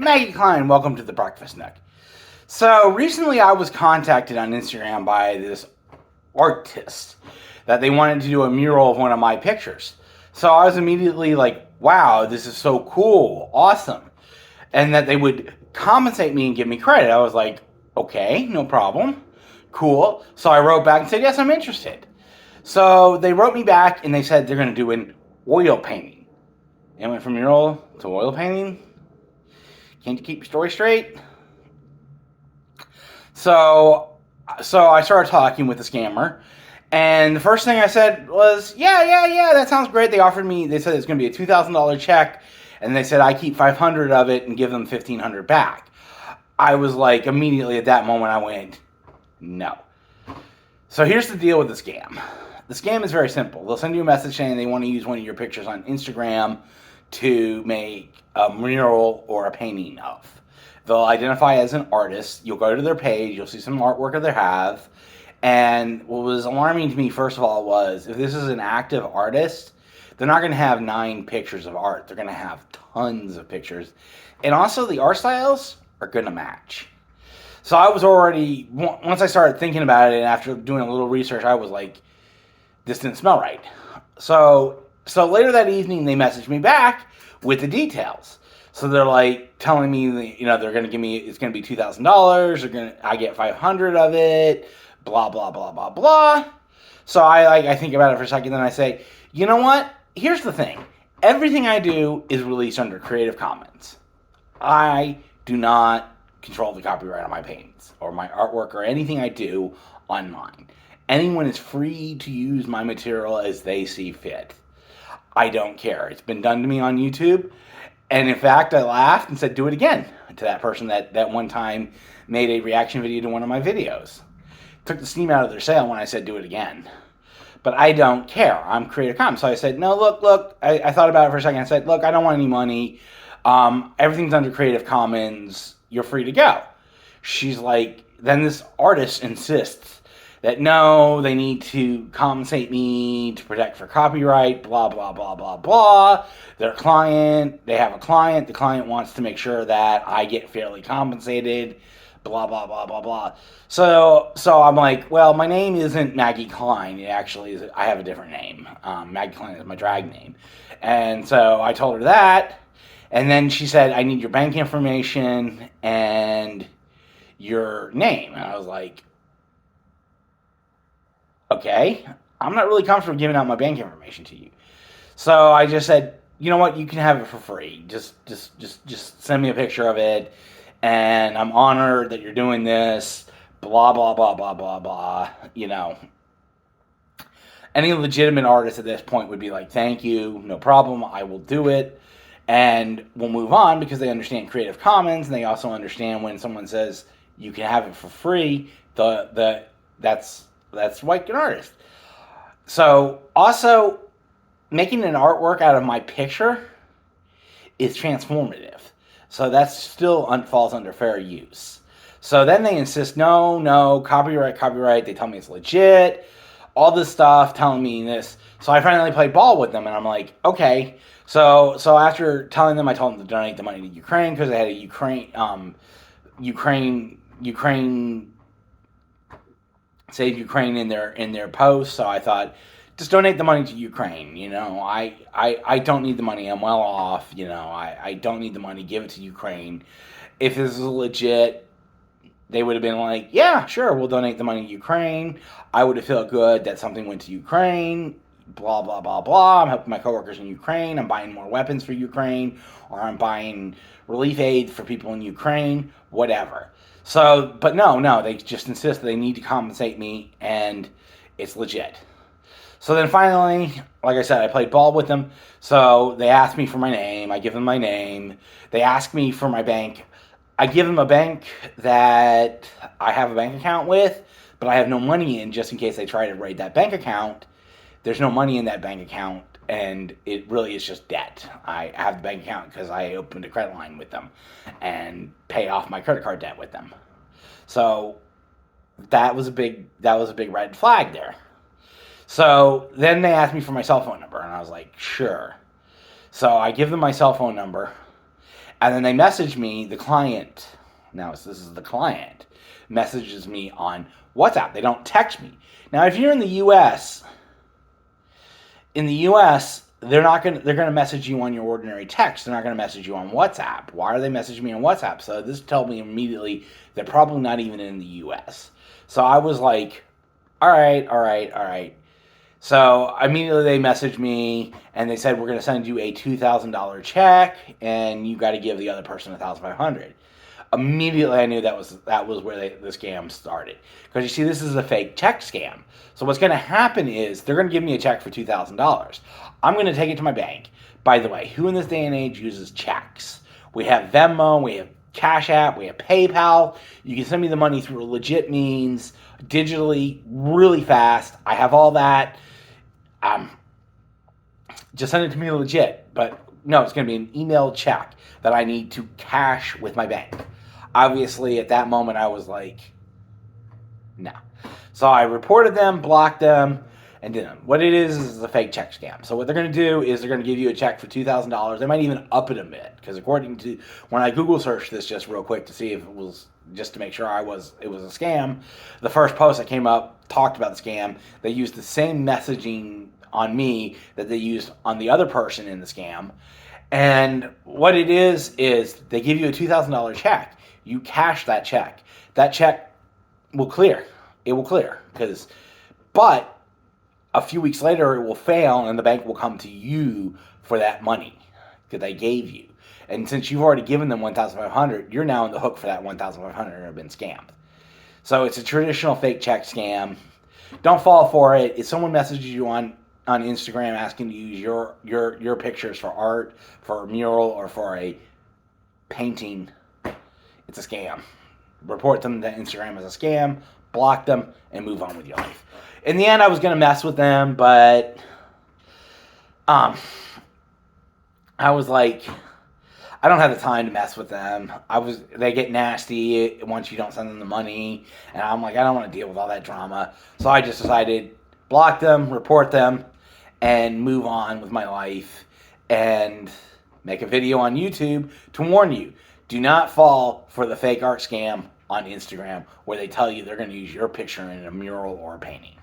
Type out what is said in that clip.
Maggie Klein, welcome to the Breakfast Nook. So recently I was contacted on Instagram by this artist that they wanted to do a mural of one of my pictures. So I was immediately like, wow, this is so cool, awesome. And that they would compensate me and give me credit. I was like, okay, no problem, cool. So I wrote back and said, yes, I'm interested. So they wrote me back and they said they're going to do an oil painting. It went from mural to oil painting. Can't you keep your story straight? So I started talking with the scammer, and the first thing I said was, yeah, that sounds great. They said it's going to be a $2,000 check, and they said I keep 500 of it and give them 1,500 back. I was like, immediately at that moment, I went, no. So here's the deal with the scam. The scam is very simple. They'll send you a message saying they want to use one of your pictures on Instagram to make a mural or a painting of. They'll identify as an artist. You'll go to their page. You'll see some artwork that they have. And what was alarming to me, first of all, was if this is an active artist, they're not going to have 9 pictures of art. They're going to have tons of pictures. And also, the art styles are going to match. So I was already, once I started thinking about it, and after doing a little research, I was like, this didn't smell right. So later that evening, they messaged me back with the details. So they're like telling me, they're going to give me, it's going to be $2,000. I get 500 of it, blah, blah, blah, blah, blah. So I think about it for a second, then I say, you know what? Here's the thing. Everything I do is released under Creative Commons. I do not control the copyright on my paintings or my artwork or anything I do online. Anyone is free to use my material as they see fit. I don't care. It's been done to me on YouTube. And in fact, I laughed and said, do it again to that person that one time made a reaction video to one of my videos. Took the steam out of their sail when I said, do it again. But I don't care. I'm Creative Commons. So I said, no, look. I thought about it for a second. I said, look, I don't want any money. Everything's under Creative Commons. You're free to go. She's like, then this artist insists that no, they need to compensate me to protect for copyright, blah, blah, blah, blah, blah. They have a client, the client wants to make sure that I get fairly compensated, blah, blah, blah, blah, blah. So I'm like, well, my name isn't Maggie Klein, it actually is, I have a different name. Maggie Klein is my drag name. And so I told her that, and then she said, I need your bank information and your name. And I was like, okay, I'm not really comfortable giving out my bank information to you. So I just said, you know what, you can have it for free. Just send me a picture of it, and I'm honored that you're doing this, blah, blah, blah, blah, blah, blah, Any legitimate artist at this point would be like, thank you, no problem, I will do it. And we'll move on because they understand Creative Commons, and they also understand when someone says you can have it for free, that's like an artist. So also, making an artwork out of my picture is transformative. So that still falls under fair use. So then they insist, no, copyright. They tell me it's legit. All this stuff, telling me this. So I finally played ball with them, and I'm like, okay. So after telling them, I told them to donate the money to Ukraine because they had a Ukraine Save Ukraine in their post. So I thought, just donate the money to Ukraine. I don't need the money. I'm well off. I don't need the money. Give it to Ukraine. If this is legit, they would have been like, yeah, sure, we'll donate the money to Ukraine. I would have felt good that something went to Ukraine. Blah, blah, blah, blah. I'm helping my coworkers in Ukraine. I'm buying more weapons for Ukraine. Or I'm buying relief aid for people in Ukraine. Whatever. So, but no, they just insist that they need to compensate me, and it's legit. So then finally, like I said, I played ball with them. So they asked me for my name. I give them my name. They ask me for my bank. I give them a bank that I have a bank account with, but I have no money in just in case they try to raid that bank account. There's no money in that bank account, and it really is just debt. I have the bank account because I opened a credit line with them and pay off my credit card debt with them. So that was a big red flag there. So then they asked me for my cell phone number, and I was like, sure. So I give them my cell phone number, And then they message me, the client, now this is the client, messages me on WhatsApp. They don't text me. Now, if you're in the U.S., they're going to message you on your ordinary text. They're not going to message you on WhatsApp. Why are they messaging me on WhatsApp? So this told me immediately they're probably not even in the U.S. So I was like, all right. So immediately they messaged me and they said, we're going to send you a $2,000 check and you got to give the other person $1,500. Immediately I knew that was where the scam started. Because you see, this is a fake check scam. So what's going to happen is they're going to give me a check for $2,000. I'm going to take it to my bank. By the way, who in this day and age uses checks? We have Venmo, we have Cash App, we have PayPal. You can send me the money through legit means, digitally, really fast. I have all that. Just send it to me legit. But no, it's going to be an emailed check that I need to cash with my bank. Obviously, at that moment, I was like, no. So I reported them, blocked them, and did them. What it is a fake check scam. So what they're going to do is they're going to give you a check for $2,000. They might even up it a bit. Because according to, when I Google searched this just real quick to see if it was, just to make sure it was a scam, the first post that came up talked about the scam. They used the same messaging on me that they used on the other person in the scam. And what it is they give you a $2,000 check. You cash that check. That check will clear. It will clear. But a few weeks later, it will fail and the bank will come to you for that money that they gave you. And since you've already given them $1,500, you're now on the hook for that $1,500 and have been scammed. So it's a traditional fake check scam. Don't fall for it. If someone messages you on Instagram asking to use your pictures for art, for a mural, or for a painting, it's a scam. Report them to Instagram as a scam, block them, and move on with your life. In the end, I was going to mess with them, but I was like, I don't have the time to mess with them. They get nasty once you don't send them the money, and I'm like, I don't want to deal with all that drama. So I just decided, block them, report them, and move on with my life, and make a video on YouTube to warn you. Do not fall for the fake art scam on Instagram where they tell you they're going to use your picture in a mural or a painting.